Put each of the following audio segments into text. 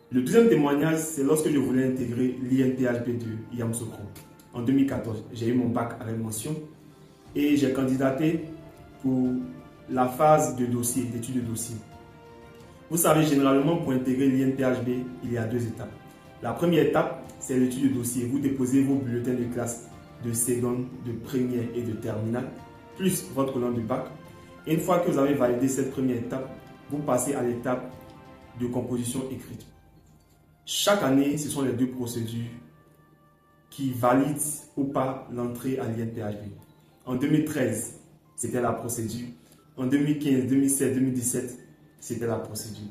Le deuxième témoignage, c'est lorsque je voulais intégrer l'INPHB de Yamoussoukro. En 2014, j'ai eu mon bac avec mention et j'ai candidaté pour la phase de dossier, d'études de dossier. Vous savez, généralement, pour intégrer l'INPHB, il y a deux étapes. La première étape, c'est l'étude de dossier. Vous déposez vos bulletins de classe de seconde, de première et de terminale, plus votre langue du bac. Et une fois que vous avez validé cette première étape, vous passez à l'étape de composition écrite. Chaque année, ce sont les deux procédures qui valident ou pas l'entrée à l'INPHB. En 2013, c'était la procédure. En 2015, 2016, 2017, c'était la procédure.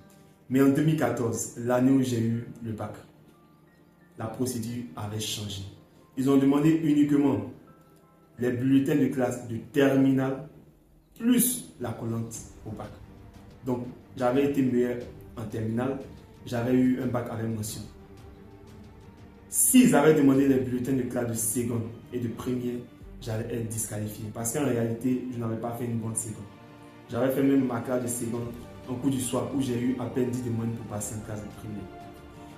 Mais en 2014, l'année où j'ai eu le bac, la procédure avait changé. Ils ont demandé uniquement les bulletins de classe de terminale plus la collante au bac. Donc, j'avais été meilleur en terminale, j'avais eu un bac avec mention. S'ils avaient demandé les bulletins de classe de seconde et de première, j'allais être disqualifié parce qu'en réalité, je n'avais pas fait une bonne seconde. J'avais fait même ma classe de seconde en cours du soir où j'ai eu à peine 10 de moyenne pour passer en classe de première.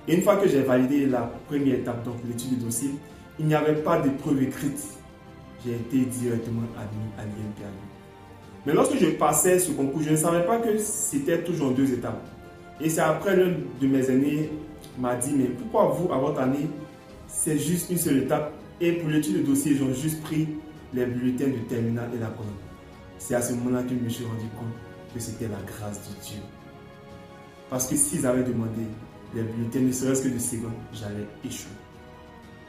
Et une fois que j'ai validé la première étape, donc l'étude de dossier, il n'y avait pas de preuve écrite. J'ai été directement admis à l'INPHB. Mais lorsque je passais ce concours, je ne savais pas que c'était toujours en deux étapes. Et c'est après l'un de mes aînés m'a dit, mais pourquoi vous, à votre année, c'est juste une seule étape et pour l'étude de dossier, ils ont juste pris les bulletins de terminale et la colonne. C'est à ce moment-là que je me suis rendu compte que c'était la grâce de Dieu. Parce que s'ils avaient demandé les bulletins, ne serait-ce que de seconde, j'allais échouer.